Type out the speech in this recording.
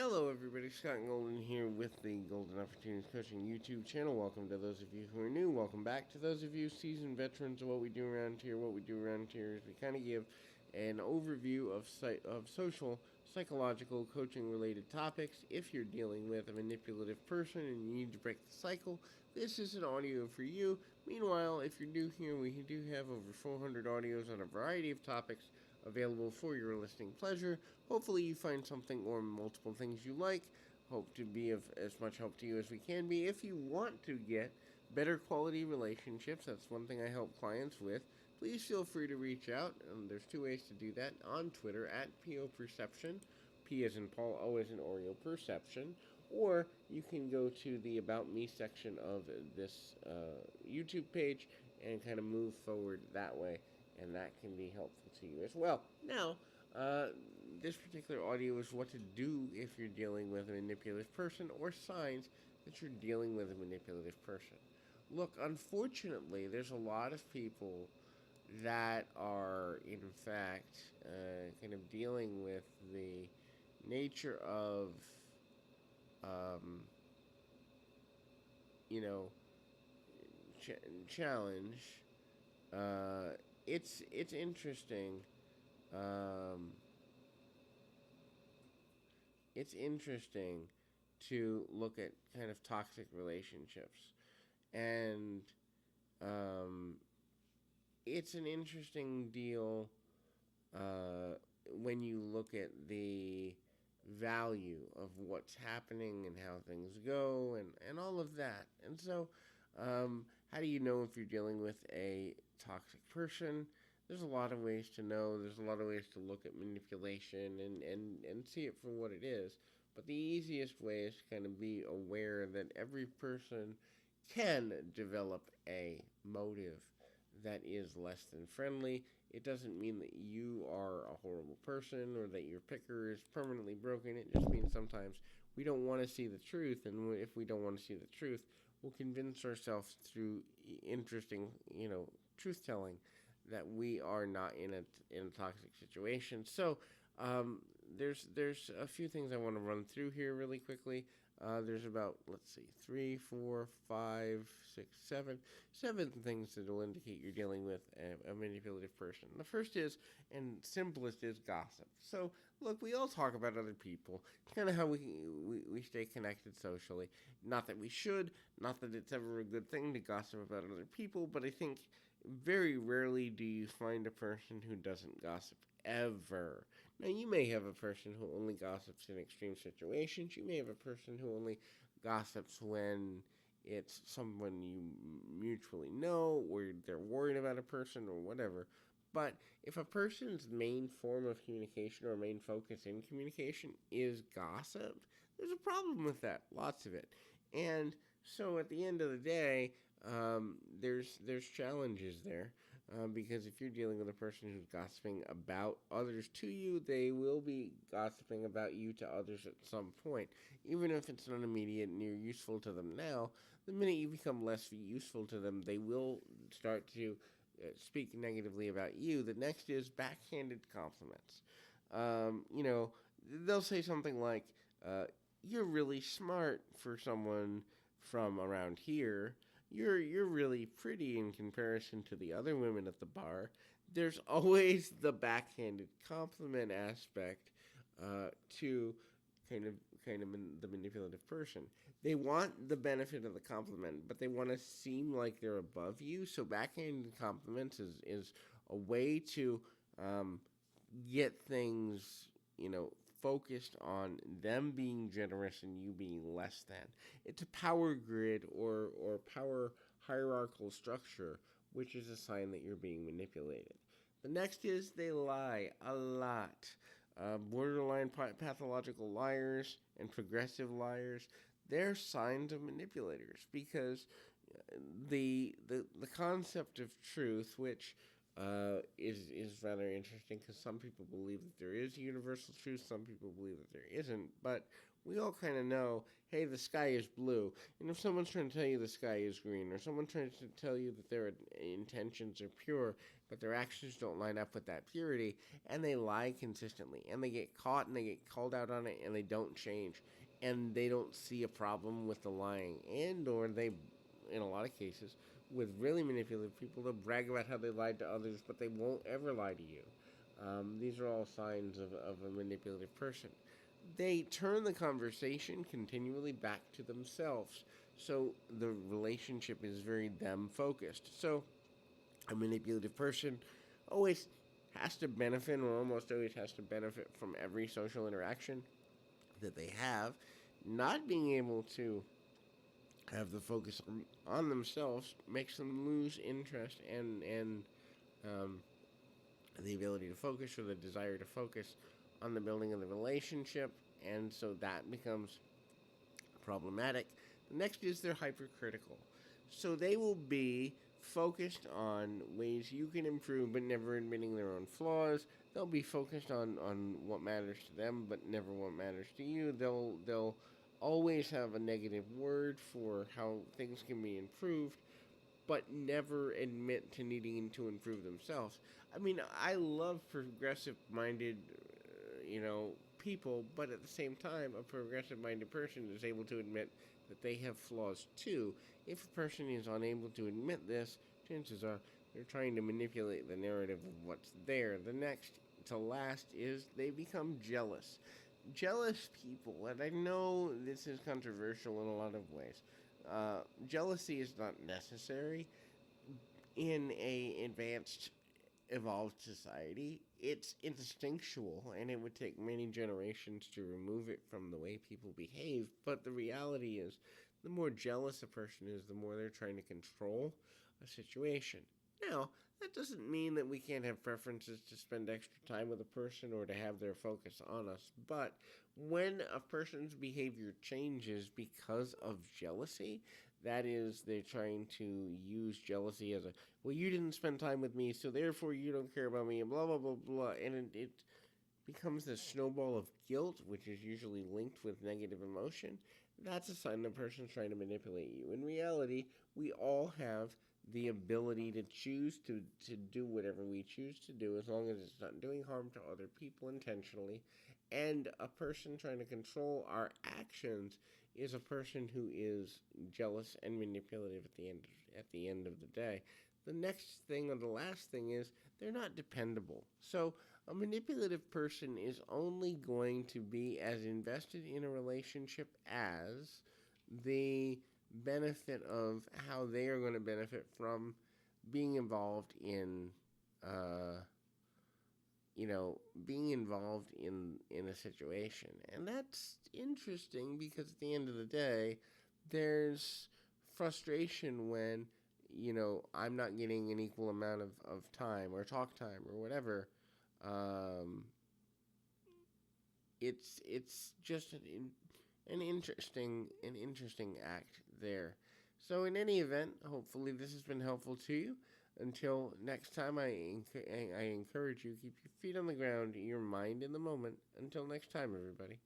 Hello, everybody. Scott Golden here with the Golden Opportunities Coaching YouTube channel. Welcome to those of you who are new. Welcome back to those of you seasoned veterans of what we do around here. What we do around here is we kind of give an overview of social, psychological, coaching related topics. If you're dealing with a manipulative person and you need to break the cycle, this is an audio for you. Meanwhile, if you're new here, we do have over 400 audios on a variety of topics available for your listening pleasure. Hopefully, you find something or multiple things you like. Hope to be of as much help to you as we can be. If you want to get better quality relationships, that's one thing I help clients with. Please feel free to reach out. There's two ways to do that on Twitter at PO Perception, P as in Paul, O as in Oreo Perception, or you can go to the About Me section of this YouTube page and kind of move forward that way, and that can be helpful to you as well. Now, this particular audio is what to do if you're dealing with a manipulative person or signs that you're dealing with a manipulative person. Look, unfortunately, there's a lot of people that are, in fact, kind of dealing with the nature of, um, you know, challenge. It's interesting. Um, it's interesting to look at kind of toxic relationships, and um, it's an interesting deal when you look at the value of what's happening and how things go and all of that. And so, how do you know if you're dealing with a toxic person? There's a lot of ways to know. There's a lot of ways to look at manipulation and see it for what it is. But the easiest way is to kind of be aware that every person can develop a motive that is less than friendly. It doesn't mean that you are a horrible person or that your picker is permanently broken. It just means sometimes we don't want to see the truth, and if we don't want to see the truth, we'll convince ourselves through interesting, truth telling that we are not in a toxic situation. So there's a few things I want to run through here really quickly. There's about, let's see, 3, 4, 5, 6, 7 things that will indicate you're dealing with a manipulative person. The first is, and simplest, is gossip. So, look, we all talk about other people. It's kind of how we stay connected socially. Not that we should, not that it's ever a good thing to gossip about other people, but I think very rarely do you find a person who doesn't gossip ever. Now, you may have a person who only gossips in extreme situations. You may have a person who only gossips when it's someone you mutually know, or they're worried about a person, or whatever. But if a person's main form of communication or main focus in communication is gossip, there's a problem with that. Lots of it. And so at the end of the day, there's challenges there, because if you're dealing with a person who's gossiping about others to you, they will be gossiping about you to others at some point. Even if it's not immediate and you're useful to them now, the minute you become less useful to them, they will start to speak negatively about you. The next is backhanded compliments. They'll say something like, "You're really smart for someone from around here. You're really pretty in comparison to the other women at the bar." There's always the backhanded compliment aspect to kind of the manipulative person. They want the benefit of the compliment, but they want to seem like they're above you. So backhanded compliments is a way to get things, focused on them being generous and you being less than. It's a power grid or power hierarchical structure, which is a sign that you're being manipulated. The next is they lie a lot. Borderline pathological liars and progressive liars, they're signs of manipulators, because the concept of truth, which is rather interesting because some people believe that there is universal truth, some people believe that there isn't. But we all kind of know, hey, the sky is blue, and if someone's trying to tell you the sky is green, or someone tries to tell you that their intentions are pure, but their actions don't line up with that purity, and they lie consistently, and they get caught, and they get called out on it, and they don't change, and they don't see a problem with the lying, and or they, in a lot of cases, with really manipulative people, they'll brag about how they lied to others, but they won't ever lie to you. These are all signs of a manipulative person. They turn the conversation continually back to themselves. So the relationship is very them focused. So a manipulative person always has to benefit, or almost always has to benefit from every social interaction that they have. Not being able to have the focus on themselves makes them lose interest and um, the ability to focus, or the desire to focus on the building of the relationship, and so that becomes problematic. The next is they're hypercritical. So they will be focused on ways you can improve, but never admitting their own flaws. They'll be focused on what matters to them, but never what matters to you. They'll always have a negative word for how things can be improved, but never admit to needing to improve themselves. I mean, I love progressive minded, people, but at the same time, a progressive minded person is able to admit that they have flaws too. If a person is unable to admit this, chances are they're trying to manipulate the narrative of what's there. The next to last is they become jealous. Jealous people, and I know this is controversial in a lot of ways. Jealousy is not necessary in a advanced, evolved society. It's instinctual, and it would take many generations to remove it from the way people behave. But the reality is, the more jealous a person is, the more they're trying to control a situation. Now, that doesn't mean that we can't have preferences to spend extra time with a person or to have their focus on us. But when a person's behavior changes because of jealousy, that is, they're trying to use jealousy as a, well, you didn't spend time with me, so therefore you don't care about me, and blah, blah, blah, blah. And it becomes this snowball of guilt, which is usually linked with negative emotion. That's a sign the person's trying to manipulate you. In reality, we all have the ability to choose to do whatever we choose to do, as long as it's not doing harm to other people intentionally. And a person trying to control our actions is a person who is jealous and manipulative at the end of the day. The next thing, or the last thing, is they're not dependable. So a manipulative person is only going to be as invested in a relationship as the benefit of how they are going to benefit from being involved in uh, being involved in a situation. And that's interesting because at the end of the day, there's frustration when, I'm not getting an equal amount of time or talk time or whatever. Um, it's just an interesting act there. So in any event, hopefully this has been helpful to you. Until next time, I encourage you, keep your feet on the ground, your mind in the moment. Until next time, everybody.